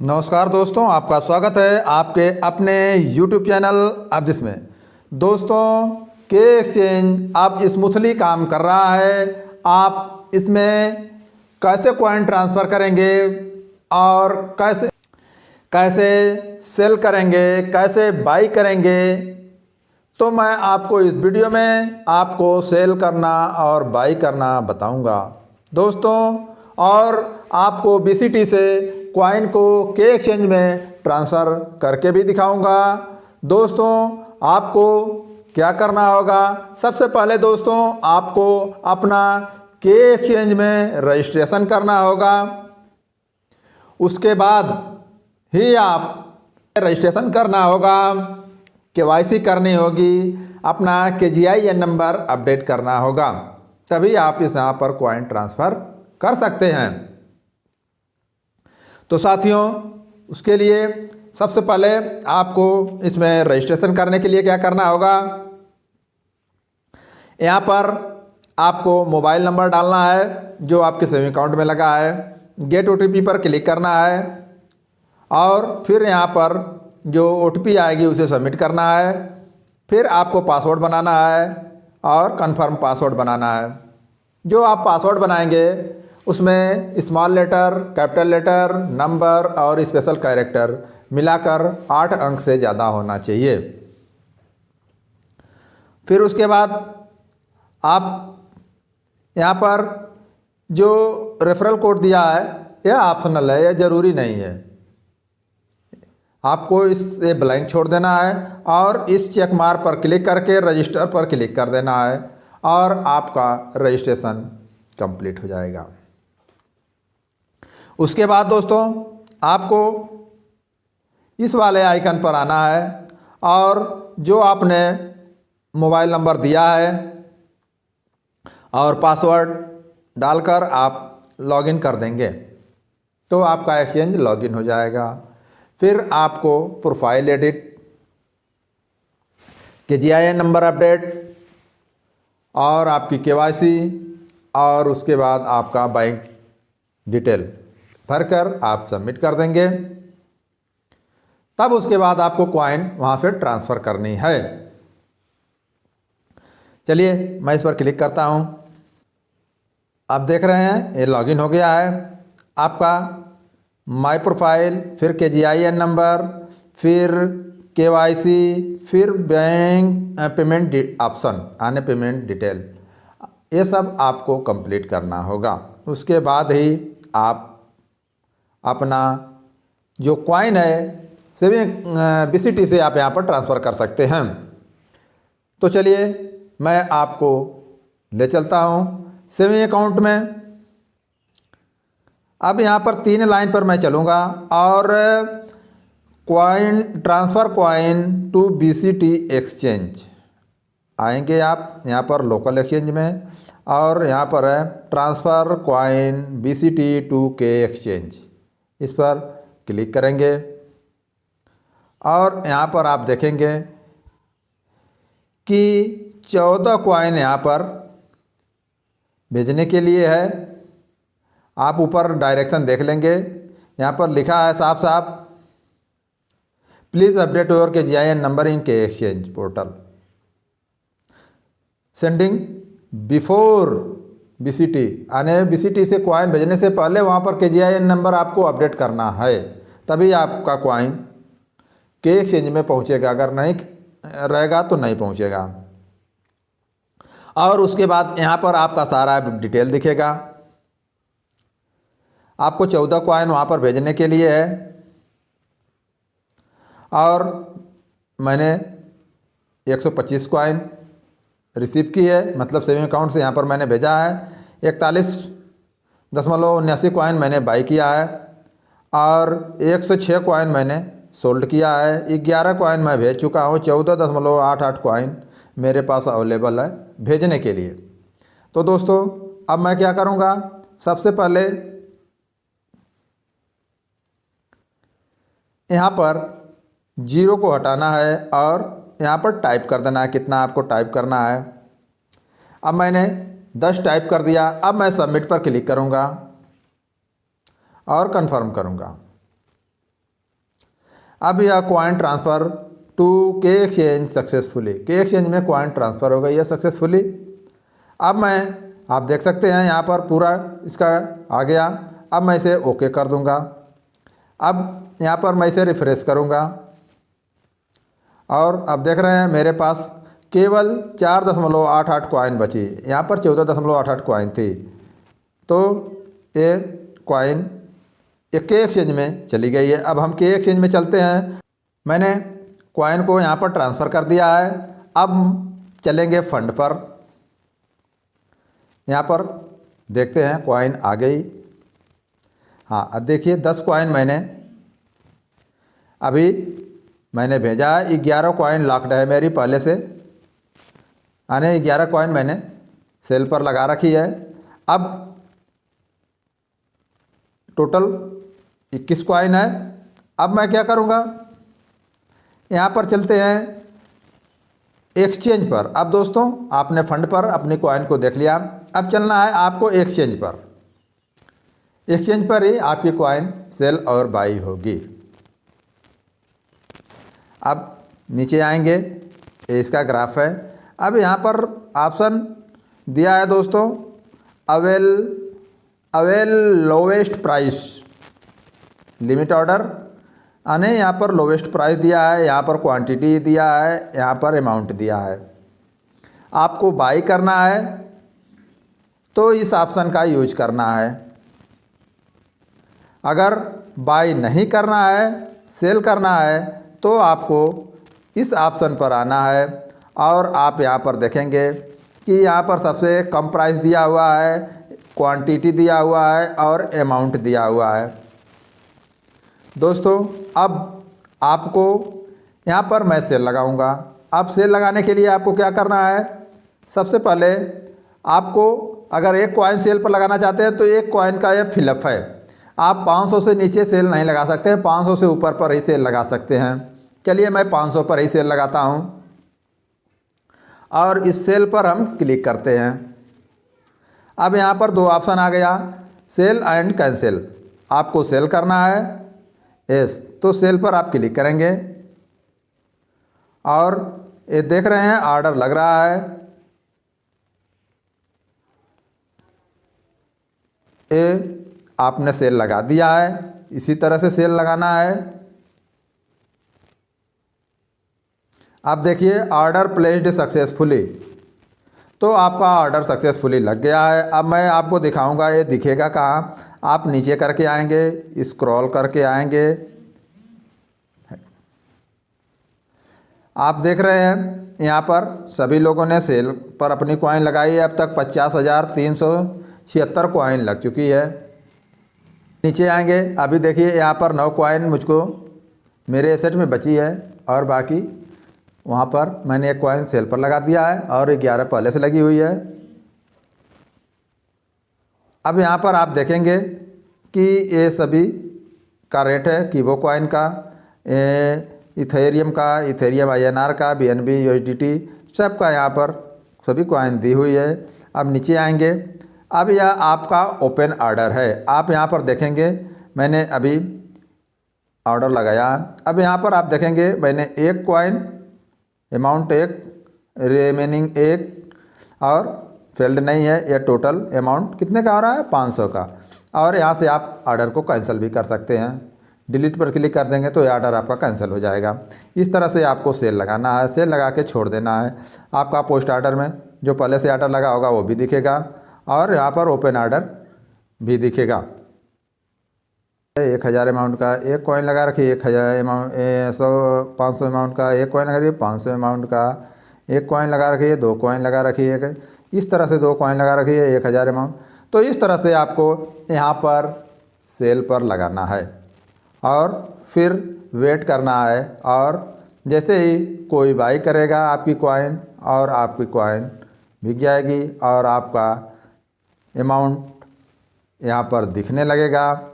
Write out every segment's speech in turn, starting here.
नमस्कार दोस्तों, आपका स्वागत है आपके अपने YouTube चैनल अब जिसमें। दोस्तों, के एक्सचेंज अब स्मूथली काम कर रहा है। आप इसमें कैसे कॉइन ट्रांसफ़र करेंगे और कैसे कैसे सेल करेंगे, कैसे बाई करेंगे, तो मैं आपको इस वीडियो में आपको सेल करना और बाई करना बताऊंगा दोस्तों। और आपको BCT से कॉइन को के एक्सचेंज में ट्रांसफ़र करके भी दिखाऊंगा। दोस्तों, आपको क्या करना होगा? सबसे पहले दोस्तों, आपको अपना के एक्सचेंज में रजिस्ट्रेशन करना होगा। उसके बाद ही आप रजिस्ट्रेशन करना होगा, KYC करनी होगी, अपना KGIN नंबर अपडेट करना होगा, तभी आप इस यहाँ पर कॉइन ट्रांसफ़र कर सकते हैं। तो साथियों, उसके लिए सबसे पहले आपको इसमें रजिस्ट्रेशन करने के लिए क्या करना होगा? यहाँ पर आपको मोबाइल नंबर डालना है जो आपके सेविंग अकाउंट में लगा है। गेट OTP पर क्लिक करना है और फिर यहाँ पर जो OTP आएगी उसे सबमिट करना है। फिर आपको पासवर्ड बनाना है और कंफर्म पासवर्ड बनाना है। जो आप पासवर्ड बनाएंगे उसमें small letter, capital letter, number और स्पेशल कैरेक्टर मिलाकर 8 अंक से ज़्यादा होना चाहिए। फिर उसके बाद आप यहाँ पर जो रेफरल कोड दिया है यह ऑप्शनल है, यह ज़रूरी नहीं है। आपको इसे ब्लैंक छोड़ देना है और इस चेक मार्क पर क्लिक करके रजिस्टर पर क्लिक कर देना है और आपका रजिस्ट्रेशन कंप्लीट हो जाएगा। उसके बाद दोस्तों, आपको इस वाले आइकन पर आना है और जो आपने मोबाइल नंबर दिया है और पासवर्ड डालकर आप लॉगिन कर देंगे तो आपका एक्सचेंज लॉगिन हो जाएगा। फिर आपको profile edit, KGIN number update और आपकी KYC और उसके बाद आपका बैंक डिटेल भरकर आप सबमिट कर देंगे। तब उसके बाद आपको कॉइन वहाँ से ट्रांसफ़र करनी है। चलिए मैं इस पर क्लिक करता हूँ। आप देख रहे हैं ये लॉगिन हो गया है। आपका माई प्रोफाइल, फिर KGIN नंबर, फिर KYC, फिर बैंक पेमेंट ऑप्शन आने पेमेंट डिटेल, ये सब आपको कंप्लीट करना होगा। उसके बाद ही आप अपना जो कॉइन है सेविंग BCT से आप यहाँ पर ट्रांसफ़र कर सकते हैं। तो चलिए मैं आपको ले चलता हूँ सेविंग अकाउंट में। अब यहाँ पर 3 लाइन पर मैं चलूँगा और coin transfer coin to BCT exchange आएंगे आप यहाँ पर लोकल एक्सचेंज में, और यहाँ पर है ट्रांसफ़र कॉइन BCT टू के एक्सचेंज, इस पर क्लिक करेंगे और यहाँ पर आप देखेंगे कि 14 कॉइन यहाँ पर भेजने के लिए है। आप ऊपर डायरेक्शन देख लेंगे, यहाँ पर लिखा है साफ साफ, please update your KGIN number in के exchange portal sending before BCT, यानी BCT से कॉइन भेजने से पहले वहाँ पर KGIN नंबर आपको अपडेट करना है, तभी आपका कॉइन के एक्सचेंज में पहुँचेगा। अगर नहीं रहेगा तो नहीं पहुँचेगा। और उसके बाद यहाँ पर आपका सारा डिटेल दिखेगा। आपको 14 कॉइन वहाँ पर भेजने के लिए है और मैंने 125 कॉइन रिसीव की है, मतलब सेविंग अकाउंट से यहाँ पर मैंने भेजा है। 41.79 कॉइन मैंने बाई किया है और 106 कॉइन मैंने सोल्ड किया है। 11 कॉइन मैं भेज चुका हूँ। 14.88 कॉइन मेरे पास अवेलेबल है भेजने के लिए। तो दोस्तों, अब मैं क्या करूँगा? सबसे पहले यहाँ पर 0 को हटाना है और यहाँ पर टाइप कर देना है कितना आपको टाइप करना है। अब मैंने 10 टाइप कर दिया। अब मैं सबमिट पर क्लिक करूँगा और कंफर्म करूँगा। अब यह कॉइन ट्रांसफ़र टू के एक्सचेंज सक्सेसफुली, के एक्सचेंज में कॉइन ट्रांसफ़र हो गई है सक्सेसफुली। अब मैं आप देख सकते हैं यहाँ पर पूरा इसका आ गया। अब मैं इसे ओके कर दूँगा। अब यहाँ पर मैं इसे रिफ़्रेश करूँगा और अब देख रहे हैं मेरे पास केवल 4.88 कॉइन बची। यहाँ पर 14.88 कॉइन थी, तो ये कॉइन एक के एक्सचेंज में चली गई है। अब हम के एक्सचेंज में चलते हैं। मैंने कॉइन को यहाँ पर ट्रांसफ़र कर दिया है। अब चलेंगे फंड पर। यहाँ पर देखते हैं कॉइन आ गई। हाँ, अब देखिए 10 कॉइन मैंने भेजा है। 11 कॉइन लॉक्ड है मेरी पहले से, यानी 11 कॉइन मैंने सेल पर लगा रखी है। अब टोटल 21 कॉइन है। अब मैं क्या करूँगा, यहाँ पर चलते हैं एक्सचेंज पर। अब दोस्तों आपने फंड पर अपनी कॉइन को देख लिया, अब चलना है आपको एक्सचेंज पर। एक्सचेंज पर ही आपकी कॉइन सेल और बाई होगी। अब नीचे आएंगे, ये इसका ग्राफ है। अब यहाँ पर ऑप्शन दिया है दोस्तों, avail lowest price limit order, यानी यहाँ पर लोवेस्ट प्राइस दिया है, यहाँ पर क्वांटिटी दिया है, यहाँ पर अमाउंट दिया है। आपको बाई करना है तो इस ऑप्शन का यूज करना है। अगर बाई नहीं करना है, सेल करना है, तो आपको इस ऑप्शन पर आना है और आप यहाँ पर देखेंगे कि यहाँ पर सबसे कम प्राइस दिया हुआ है, क्वांटिटी दिया हुआ है और अमाउंट दिया हुआ है। दोस्तों अब आपको यहाँ पर मैं सेल लगाऊंगा। अब सेल लगाने के लिए आपको क्या करना है, सबसे पहले आपको अगर एक कॉइन सेल पर लगाना चाहते हैं तो एक कॉइन का यह फिलअप है। आप 500 से नीचे सेल नहीं लगा सकते हैं, 500 से ऊपर पर ही सेल लगा सकते हैं। चलिए मैं 500 पर ही सेल लगाता हूँ और इस सेल पर हम क्लिक करते हैं। अब यहाँ पर दो ऑप्शन आ गया, सेल एंड कैंसिल। आपको सेल करना है, यस, तो सेल पर आप क्लिक करेंगे और ये देख रहे हैं ऑर्डर लग रहा है। ये आपने सेल लगा दिया है, इसी तरह से सेल लगाना है। अब देखिए ऑर्डर प्लेस्ड सक्सेसफुली, तो आपका ऑर्डर सक्सेसफुली लग गया है। अब मैं आपको दिखाऊंगा, ये दिखेगा कहाँ। आप नीचे करके आएंगे, स्क्रॉल करके आएंगे, आप देख रहे हैं यहाँ पर सभी लोगों ने सेल पर अपनी कॉइन लगाई है। अब तक 50,376 कॉइन लग चुकी है। नीचे आएंगे, अभी देखिए यहाँ पर 9 कॉइन मुझको मेरे एसेट में बची है और बाकी वहाँ पर मैंने एक कॉइन सेल पर लगा दिया है और 11 पहले से लगी हुई है। अब यहाँ पर आप देखेंगे कि ये सभी का रेट है, कीवो कॉइन का, इथेरियम का, इथेरियम INR का, BNB USDT, सब का यहाँ पर सभी कॉइन दी हुई है। अब नीचे आएंगे, अब यह आपका ओपन ऑर्डर है। आप यहाँ पर देखेंगे मैंने अभी ऑर्डर लगाया। अब यहाँ पर आप देखेंगे मैंने एक कॉइन, अमाउंट एक, रिमेनिंग एक और फेल्ड नहीं है। यह टोटल अमाउंट कितने का हो रहा है, 500 का। और यहाँ से आप ऑर्डर को कैंसिल भी कर सकते हैं। डिलीट पर क्लिक कर देंगे तो ये ऑर्डर आपका कैंसिल हो जाएगा। इस तरह से आपको सेल लगाना है, सेल लगा के छोड़ देना है। आपका पोस्ट ऑर्डर में जो पहले से ऑर्डर लगा होगा वो भी दिखेगा और यहाँ पर ओपन ऑर्डर भी दिखेगा। 1000 अमाउंट का एक कॉइन लगा रखिए, 1000 अमाउंट 500 अमाउंट का एक कॉइन लगा रखिए, 500 अमाउंट का एक कॉइन लगा रखिए, 2 कॉइन लगा रखिए, इस तरह से 2 कॉइन लगा रखिए, 1000 अमाउंट। तो इस तरह से आपको यहाँ पर सेल पर लगाना है और फिर वेट करना है। और जैसे ही कोई बाई करेगा आपकी कॉइन और आपकी कॉइन बिक जाएगी और आपका अमाउंट यहाँ पर दिखने लगेगा।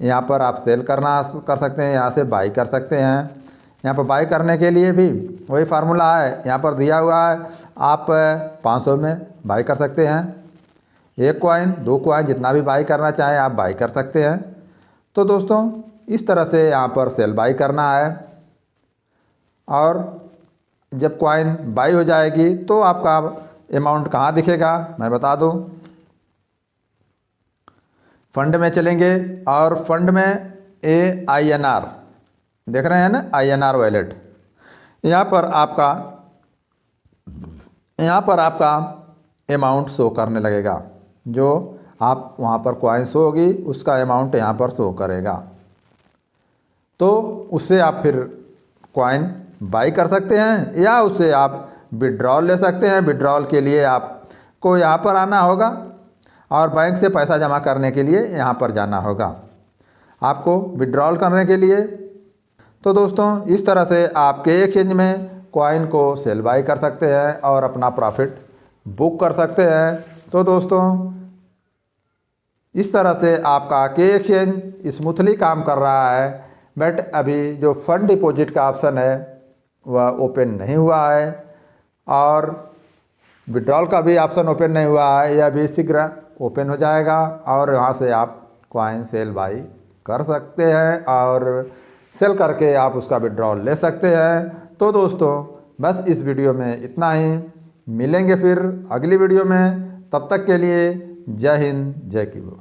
यहाँ पर आप सेल कर सकते हैं, यहाँ से बाई कर सकते हैं। यहाँ पर बाई करने के लिए भी वही फार्मूला है, यहाँ पर दिया हुआ है। आप 500 में बाई कर सकते हैं, 1 कॉइन 2 कॉइन जितना भी बाई करना चाहें आप बाई कर सकते हैं। तो दोस्तों इस तरह से यहाँ पर सेल बाई करना है। और जब कॉइन बाई हो जाएगी तो आपका अमाउंट कहाँ दिखेगा मैं बता दूँ। फंड में चलेंगे और फंड में AINR देख रहे हैं ना, INR वॉलेट। यहाँ पर आपका अमाउंट शो करने लगेगा। जो आप वहाँ पर कॉइन शो होगी उसका अमाउंट यहाँ पर शो करेगा। तो उससे आप फिर कॉइन बाई कर सकते हैं या उससे आप विड्रॉल ले सकते हैं। विड्रॉल के लिए आपको यहाँ पर आना होगा और बैंक से पैसा जमा करने के लिए यहाँ पर जाना होगा आपको विड्रॉल करने के लिए। तो दोस्तों इस तरह से आप KExchange में कॉइन को सेल बाई कर सकते हैं और अपना प्रॉफिट बुक कर सकते हैं। तो दोस्तों इस तरह से आपका KExchange स्मूथली काम कर रहा है। बट अभी जो फंड डिपॉजिट का ऑप्शन है वह ओपन नहीं हुआ है और विड्रॉल का भी ऑप्शन ओपन नहीं हुआ है। यह भी शीघ्र ओपन हो जाएगा और वहाँ से आप कॉइन सेल बाई कर सकते हैं और सेल करके आप उसका विड्रॉल ले सकते हैं। तो दोस्तों बस इस वीडियो में इतना ही, मिलेंगे फिर अगली वीडियो में। तब तक के लिए जय हिंद जय किसान।